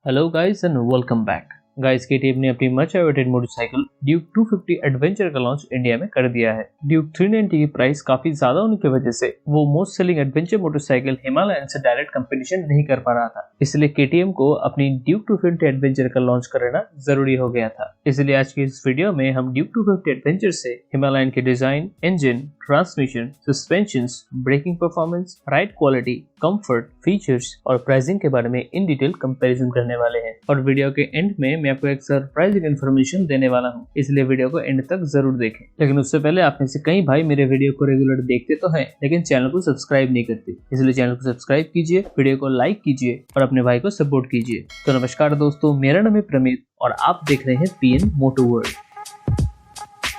Hello guys and welcome back. Guys KTM ने अपनी much awaited motorcycle Duke 250 adventure का launch India में कर दिया है। ड्यूक 390 की प्राइस काफी ज्यादा होने की वजह से वो most selling adventure motorcycle Himalayan से डायरेक्ट कंपटीशन नहीं कर पा रहा था, इसलिए KTM को अपनी ड्यूक 250 एडवेंचर का लॉन्च करना जरूरी हो गया था। इसलिए आज की इस वीडियो में हम ड्यूक 250 एडवेंचर से हिमालयन के design, engine, transmission, suspensions, braking performance, ride quality, comfort, features और प्राइसिंग के बारे में इन डिटेल कंपैरिजन करने वाले हैं। और वीडियो के एंड में मैं आपको एक सरप्राइजिंग इन्फॉर्मेशन देने वाला हूं, इसलिए वीडियो को एंड तक जरूर देखें। लेकिन उससे पहले आप में से कई भाई मेरे वीडियो को रेगुलर देखते तो हैं लेकिन चैनल को सब्सक्राइब नहीं करते, इसलिए चैनल को सब्सक्राइब कीजिए, वीडियो को लाइक कीजिए और अपने भाई को सपोर्ट कीजिए। तो नमस्कार दोस्तों, मेरा नाम है प्रमित और आप देख रहे हैं PN मोटो वर्ल्ड।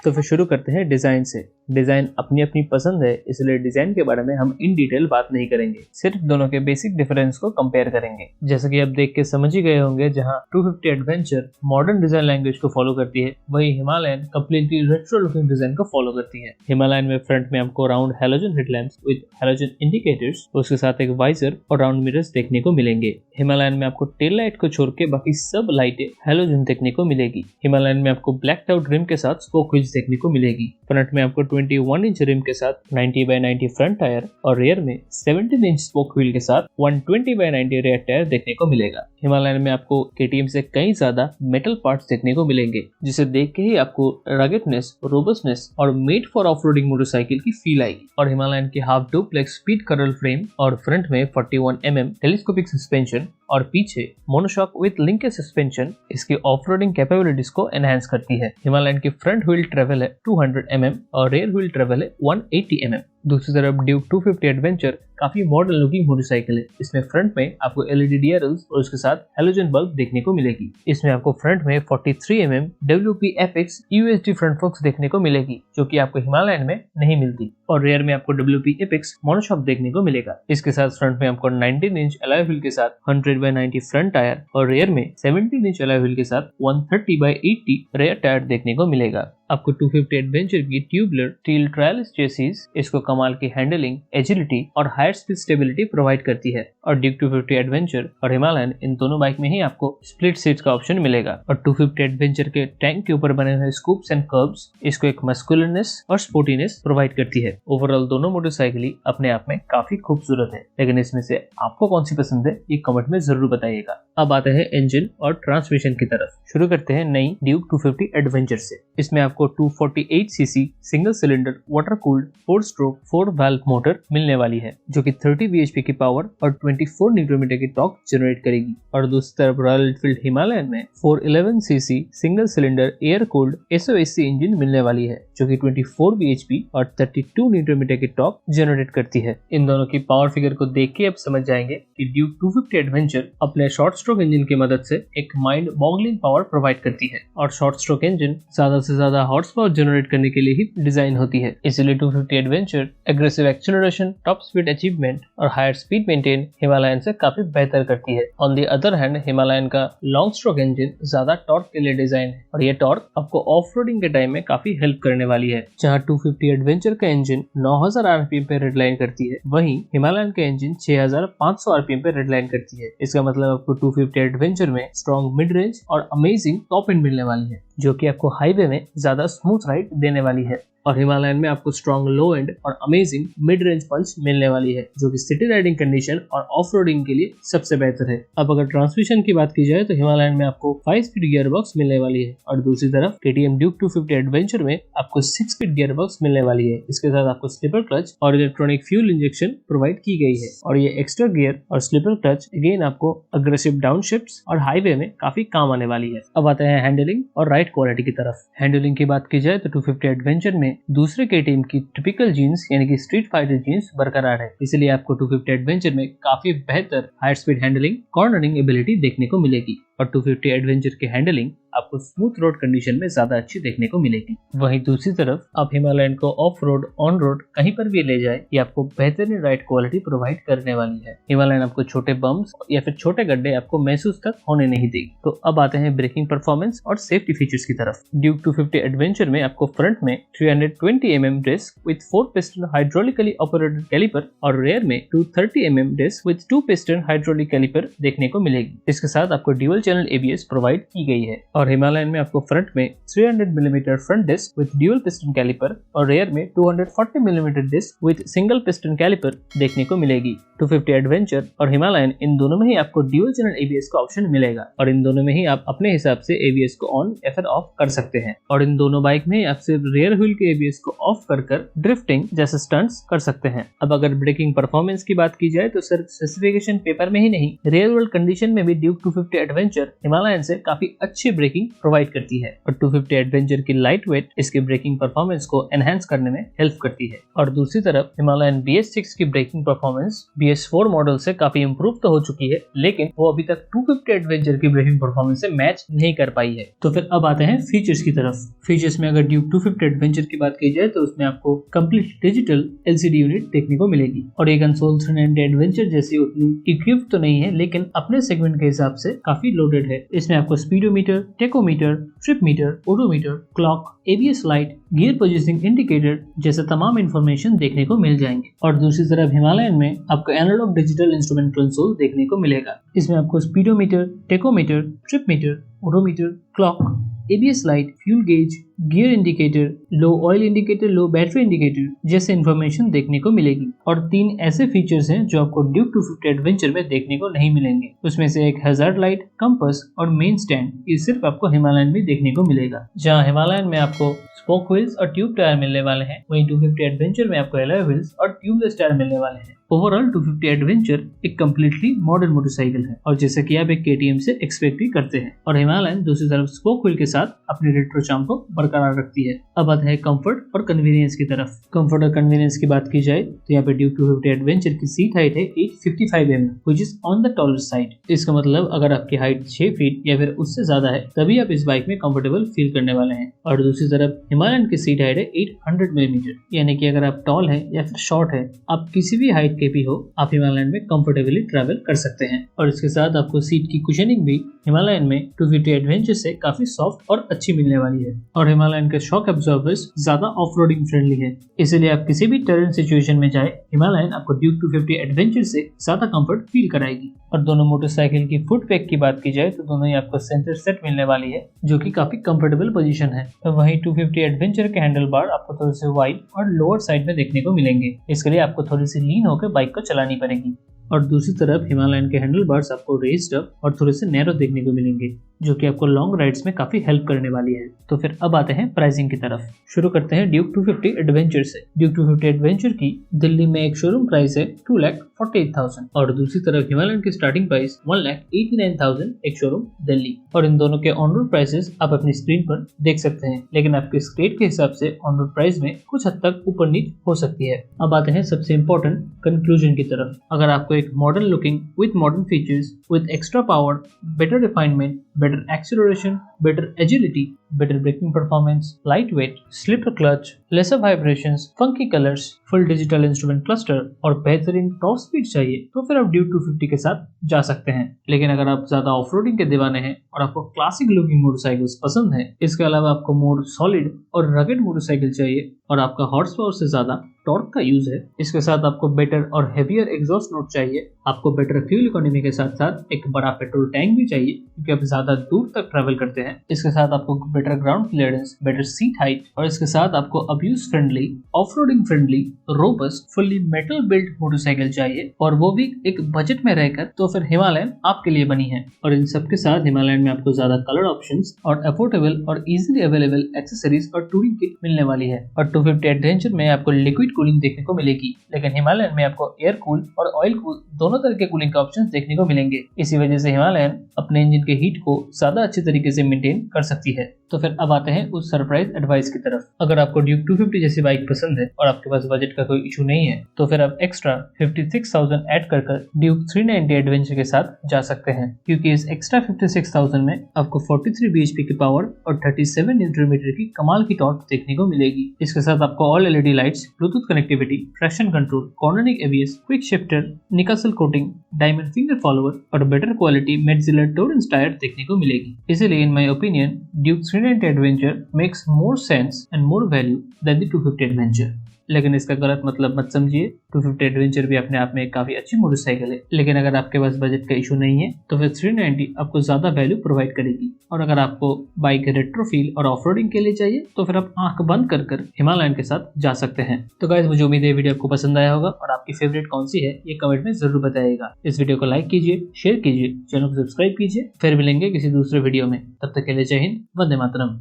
तो फिर शुरू करते हैं डिजाइन से। डिजाइन अपनी अपनी पसंद है, इसलिए डिजाइन के बारे में हम इन डिटेल बात नहीं करेंगे, सिर्फ दोनों के बेसिक डिफरेंस को कंपेयर करेंगे। जैसा कि आप देख के समझ ही गए होंगे, जहां 250 एडवेंचर मॉडर्न डिजाइन लैंग्वेज को फॉलो करती है, वही Himalayan completely retro looking design को फॉलो करती है। हिमालयन में फ्रंट में आपको round halogen headlamps with halogen indicators, उसके साथ एक वाइजर और राउंड मिरर्स देखने को मिलेंगे। हिमालयन में आपको टेल लाइट को छोड़ के बाकी सब लाइटें हैलोजन देखने को मिलेगी। हिमालयन में आपको ब्लैक आउट रिम के साथ स्पोक व्हील्स देखने को मिलेगी। फ्रंट में आपको 21 इंच रिम के साथ 90x90 फ्रंट टायर और रियर में 17 इंच स्पोक व्हील के साथ 120x90 रियर टायर देखने को मिलेगा। हिमालयन में आपको KTM से कई ज्यादा मेटल पार्ट्स देखने को मिलेंगे, जिसे देख के ही आपको रगेडनेस, रोबस्टनेस और मेड फॉर ऑफ-रोडिंग मोटरसाइकिल की फील आएगी। और हिमालयन की half duplex speed curl frame और फ्रंट में 41 mm टेलीस्कोपिक सस्पेंशन और पीछे मोनोशॉक विद लिंकेज सस्पेंशन इसकी ऑफ-रोडिंग कैपेबिलिटीज को एनहांस करती है। हिमालयन की फ्रंट व्हील ट्रेवल है 200 mm और रेयर व्हील ट्रेवल है 180 mm। दूसरी तरफ ड्यूक 250 एडवेंचर काफी मॉडर्न लुकिंग मोटरसाइकिल है। इसमें फ्रंट में आपको LED DRLs और उसके साथ हैलोजन बल्ब देखने को मिलेगी। इसमें आपको फ्रंट में 43 mm WPFX USD front focus देखने को मिलेगी, जो कि आपको हिमालयन में नहीं मिलती। और रेयर में आपको WPFX मोनोशॉक देखने को मिलेगा। इसके साथ फ्रंट में आपको 19 इंच अलॉय व्हील के साथ 100x90 फ्रंट टायर और रेयर में 17 इंच अलॉय व्हील के साथ 130x80 रेयर टायर देखने को मिलेगा। आपको 250 एडवेंचर की ट्यूबुलर स्टील ट्रायलिस चेसिस इसको कमाल की हैंडलिंग, एजिलिटी और हायर स्पीड स्टेबिलिटी प्रोवाइड करती है। और ड्यूक 250 एडवेंचर और हिमालयन इन दोनों बाइक में ही आपको स्प्लिट सीट्स का ऑप्शन मिलेगा। और 250 एडवेंचर के टैंक के ऊपर बने हुए स्कूप्स एंड कर्व्स इसको एक मस्कुलिननेस और स्पोर्टीनेस प्रोवाइड करती है। ओवरऑल दोनों मोटरसाइकिल ही अपने आप में काफी खूबसूरत है, लेकिन इसमें से आपको कौन सी पसंद है ये कमेंट में जरूर बताइएगा। अब आते हैं इंजन और ट्रांसमिशन की तरफ। शुरू करते हैं नई ड्यूक 250 एडवेंचर से। इसमें आपको 248 CC single cylinder water cooled 4 stroke 4 valve motor मिलने वाली है, जो कि 30 bhp की पावर और 24 न्यूटन की टॉर्क जनरेट करेगी। और दूसरी तरफ रॉयल एनफील्ड हिमालयन में 411 CC single cylinder air cooled SOHC engine मिलने वाली है, जो कि 24 bhp और 32 न्यूटन की टॉर्क जनरेट करती है। इन दोनों की पावर फिगर को देख के आप समझ जाएंगे कि ड्यूक 250 एडवेंचर अपने शॉर्ट स्ट्रोक इंजन की मदद से एक माइंड बॉगलिंग पावर प्रोवाइड करती है। और शॉर्ट स्ट्रोक इंजन ज्यादा से ज्यादा हॉर्स पावर जनरेट करने के लिए ही डिजाइन होती है, इसलिए 250 adventure aggressive acceleration, top speed achievement और हायर स्पीड मेंटेन हिमालयन से काफी बेहतर करती है। On the other hand Himalayan का लॉन्ग स्ट्रोक इंजन ज्यादा टॉर्क के लिए डिजाइन है और ये टॉर्क आपको ऑफ रोडिंग के टाइम में काफी हेल्प करने वाली है। जहाँ 250 एडवेंचर का इंजन 9000 RPM पे रेडलाइन करती है, वहीं हिमालयन का इंजन 6500 RPM पे रेडलाइन करती है। इसका मतलब आपको 250 एडवेंचर में स्ट्रॉन्ग मिड रेंज और अमेजिंग टॉप एंड मिलने वाली है, जो कि आपको हाईवे में ज्यादा स्मूथ राइड देने वाली है। और हिमालयन में आपको स्ट्रॉन्ग लो एंड और अमेजिंग मिड रेंज पंच मिलने वाली है, जो कि सिटी राइडिंग कंडीशन और ऑफ रोडिंग के लिए सबसे बेहतर है। अब अगर ट्रांसमिशन की बात की जाए तो हिमालयन में आपको 5 स्पीड गियर बॉक्स मिलने वाली है और दूसरी तरफ KTM ड्यूक 250 एडवेंचर में आपको 6 स्पीड गियर बॉक्स मिलने वाली है। इसके साथ आपको स्लिपर क्लच और इलेक्ट्रॉनिक फ्यूल इंजेक्शन प्रोवाइड की गई है। और ये एक्स्ट्रा गियर और स्लिपर क्लच अगेन आपको अग्रेसिव डाउन शिफ्ट्स और हाईवे में काफी काम आने वाली है। अब आते हैं हैंडलिंग और राइड क्वालिटी की तरफ। हैंडलिंग की बात की जाए तो 250 एडवेंचर में दूसरे KTM की टिपिकल जीन्स यानी कि स्ट्रीट फाइटर जीन्स बरकरार है, इसलिए आपको 250 एडवेंचर में काफी बेहतर high speed handling, cornering ability देखने को मिलेगी। और 250 एडवेंचर की हैंडलिंग आपको स्मूथ रोड कंडीशन में ज्यादा अच्छी देखने को मिलेगी। वहीं दूसरी तरफ आप हिमालयन को ऑफ रोड, ऑन रोड कहीं पर भी ले जाए, ये आपको बेहतरीन राइड क्वालिटी प्रोवाइड करने वाली है। हिमालयन आपको छोटे बम्प्स या फिर छोटे गड्ढे आपको महसूस तक होने नहीं देगी। तो अब आते हैं ब्रेकिंग परफॉर्मेंस और सेफ्टी फीचर्स की तरफ। ड्यूक 250 एडवेंचर में आपको फ्रंट में 320 mm disc with 4 piston hydraulically operated caliper और रेयर में 230 mm disc with 2 piston hydraulic caliper देखने को मिलेगी। इसके साथ आपको ड्यूअल चैनल ABS प्रोवाइड की गई है। और हिमालयन में आपको फ्रंट में 300 mm front disc with dual piston caliper और रेयर में 240 mm disc with single piston caliper देखने को मिलेगी। 250 एडवेंचर और हिमालयन इन दोनों में ही आपको ड्यूअल चैनल ABS का ऑप्शन मिलेगा और इन दोनों में ही आप अपने हिसाब से ABS को ऑन या फिर ऑफ कर सकते हैं। और इन दोनों बाइक में आप सिर्फ रेयर व्हील के ABS को ऑफ कर ड्रिफ्टिंग जैसे स्टंट्स कर सकते हैं। अब अगर ब्रेकिंग परफॉर्मेंस की बात की जाए तो सिर्फ स्पेसिफिकेशन पेपर में ही नहीं, रियल वर्ल्ड कंडीशन में भी ड्यूक 250 एडवेंचर हिमालयन से काफी अच्छी ब्रेकिंग प्रोवाइड करती है। और 250 एडवेंचर की लाइट वेट इसके ब्रेकिंग परफॉर्मेंस को एनहांस करने में हेल्प करती है। और दूसरी तरफ हिमालयन BS6 की ब्रेकिंग परफॉर्मेंस BS4 मॉडल से काफी इंप्रूव तो हो चुकी है, लेकिन वो अभी तक 250 एडवेंचर की ब्रेकिंग परफॉर्मेंस से मैच नहीं कर पाई है। तो फिर अब आते हैं फीचर्स की तरफ। फीचर्स में अगर ड्यूक 250 एडवेंचर की बात की जाए तो उसमें आपको कंप्लीट डिजिटल LCD यूनिट देखने को मिलेगी। और ये कंसोल 390 एडवेंचर जैसी उतनी इक्विप्ड तो नहीं है, लेकिन अपने सेगमेंट के हिसाब से काफी लोडेड है। इसमें आपको speedometer, tachometer, trip meter, odometer, clock, ABS light, gear positioning indicator जैसे तमाम इंफॉर्मेशन देखने को मिल जाएंगे। और दूसरी तरफ हिमालयन में आपको एनालॉग डिजिटल इंस्ट्रूमेंट कंसोल देखने को मिलेगा। इसमें आपको speedometer, tachometer, trip meter, odometer, clock, ABS light, fuel gauge, gear indicator, low oil indicator, low battery indicator जैसे इंफॉर्मेशन देखने को मिलेगी। और 3 ऐसे फीचर्स हैं जो आपको ड्यूक 250 एडवेंचर में देखने को नहीं मिलेंगे। उसमें से एक हैजार्ड लाइट, कंपास और मेन स्टैंड, ये सिर्फ आपको हिमालयन में देखने को मिलेगा। जहां हिमालयन में आपको स्पोक व्हील्स और ट्यूब टायर मिलने वाले हैं, वहीं 250 एडवेंचर में आपको एलॉय व्हील्स और ट्यूबलेस टायर मिलने वाले हैं। ओवरऑल 250 एडवेंचर एक कम्प्लीटली मॉडर्न मोटरसाइकिल है और जैसे कि आप एक KTM से एक्सपेक्ट भी करते हैं। और हिमालयन दूसरी तरफ स्पोक व्हील के साथ अपने रेट्रो चार्म को बरकरार रखती है। अब आता है कंफर्ट और कन्वीनियंस की तरफ। कंफर्ट और कन्वीनियंस की बात की जाए तो यहाँ पे ड्यूक 250 एडवेंचर की सीट हाइट है 855 mm, which is on the taller side. इसका मतलब अगर आपकी हाइट 6 फीट या फिर उससे ज्यादा है तभी आप इस बाइक में कंफर्टेबल फील करने वाले हैं। और दूसरी तरफ हिमालयन की सीट हाइट है 800 mm, यानी कि अगर आप टॉल है या फिर शॉर्ट है, आप किसी भी हाइट के भी हो, आप हिमालयन में कंफर्टेबली ट्रैवल कर सकते हैं। और इसके साथ आपको सीट की कुशनिंग भी हिमालयन में 250 एडवेंचर से काफी सॉफ्ट और अच्छी मिलने वाली है। और हिमालयन के शॉक एब्जॉर्बर्स ज्यादा ऑफ-रोडिंग फ्रेंडली है, इसलिए आप किसी भी टेरेन सिचुएशन में जाए, हिमालयन आपको ड्यूक 250 एडवेंचर से ज्यादा कंफर्ट फील कराएगी। और दोनों मोटरसाइकिल की फुट पैक की बात की जाए तो दोनों ही आपको सेंटर सेट मिलने वाली है, जो कि काफी कंफर्टेबल पोजीशन है। तो वहीं 250 एडवेंचर के हैंडल बार आपको थोड़े से वाइड और लोअर साइड में देखने को मिलेंगे, इसके लिए आपको थोड़ी सी लीन होकर बाइक को चलानी पड़ेगी। और दूसरी तरफ हिमालयन के हैंडल बार्स आपको रेज्ड अप और थोड़े से नैरो देखने को मिलेंगे, जो कि आपको लॉन्ग राइड्स में काफी हेल्प करने वाली है। तो फिर अब आते हैं प्राइसिंग की तरफ। शुरू करते हैं ड्यूक 250 एडवेंचर से। ड्यूक 250 एडवेंचर की दिल्ली में एक शोरूम प्राइस है 2,48,000 और दूसरी तरफ हिमालयन की स्टार्टिंग प्राइस 1,89,000 एक शोरूम दिल्ली। और इन दोनों के ऑन रोड प्राइसेस आप अपनी स्क्रीन पर देख सकते हैं, लेकिन आपके स्टेट के हिसाब से ऑन रोड प्राइस में कुछ हद तक ऊपर नीचे हो सकती है। अब आते हैं सबसे इम्पोर्टेंट कंक्लूजन की तरफ। अगर आपको एक modern looking with modern features with extra power, better refinement, better acceleration, better agility, better braking performance, lightweight, slipper clutch, lesser vibrations, funky colors, full digital instrument cluster और बेहतरीन टॉप स्पीड चाहिए तो फिर आप ड्यूक 250 के साथ जा सकते हैं। लेकिन अगर आप ज्यादा ऑफ-रोडिंग के दीवाने हैं और आपको क्लासिक लुकिंग मोटरसाइकिल्स पसंद है, इसके अलावा आपको मोर सॉलिड और रगेड मोटरसाइकिल चाहिए और आपका हॉर्स पावर से ज्यादा टॉर्क का यूज है, इसके साथ आपको बेटर और हेवियर एग्जॉस्ट नोट चाहिए, आपको बेटर फ्यूल इकोनॉमी के साथ साथ एक बड़ा पेट्रोल टैंक भी चाहिए क्योंकि आप ज्यादा दूर तक ट्रैवल करते हैं, इसके साथ आपको better ground clearance, better seat height और इसके साथ आपको abuse friendly, off-roading friendly, robust, fully metal built motorcycle चाहिए और वो भी एक बजट में रहकर, तो फिर हिमालयन आपके लिए बनी है। और इन सब के साथ हिमालयन में आपको ज्यादा कलर ऑप्शंस और अफोर्डेबल और इजीली अवेलेबल एक्सेसरीज और टूरिंग किट मिलने वाली है। और 250 एडवेंचर में आपको लिक्विड कूलिंग देखने को मिलेगी, लेकिन हिमालयन में आपको एयर कूल और ऑयल कूल दोनों तरह के कूलिंग के ऑप्शंस देखने को मिलेंगे। इसी वजह से हिमालयन अपने इंजन के हीट को ज्यादा अच्छे तरीके से मेंटेन कर सकती है। तो फिर अब आते हैं उस सरप्राइज एडवाइस की तरफ। अगर आपको ड्यूक 250 जैसी बाइक पसंद है और आपके पास बजट का कोई इशू नहीं है तो फिर आप एक्स्ट्रा 56,000 ऐड कर ड्यूक 390 एडवेंचर के साथ जा सकते हैं, क्योंकि इस एक्स्ट्रा 56,000 में आपको 43 bhp की पावर और 37 न्यूटन मीटर की कमाल की टॉर्क देखने को मिलेगी। इसके साथ आपको all LED lights, Bluetooth connectivity, traction control, cornering ABS, quick shifter, nickel coating, diamond finger follower और better quality Metzeler Tourance tyre देखने को मिलेगी। इसीलिए in my opinion Duke 390 adventure makes more sense and more value than the 250 adventure. लेकिन इसका गलत मतलब मत समझिए, 250 एडवेंचर भी अपने आप में एक काफी अच्छी मोटरसाइकिल है, लेकिन अगर आपके पास बजट का इशू नहीं है तो फिर 390 आपको ज्यादा वैल्यू प्रोवाइड करेगी। और अगर आपको बाइक रेट्रो फील और ऑफ रोडिंग के लिए चाहिए तो फिर आप आंख बंद कर हिमालयन के साथ जा सकते हैं। तो गाइस, मुझे उम्मीद है वीडियो आपको पसंद आया होगा और आपकी फेवरेट कौन सी है ये कमेंट में जरूर बताइएगा। इस वीडियो को लाइक कीजिए, शेयर कीजिए, चैनल को सब्सक्राइब कीजिए। फिर मिलेंगे किसी दूसरे वीडियो में, तब तक के लिए जय हिंद, वंदे मातरम।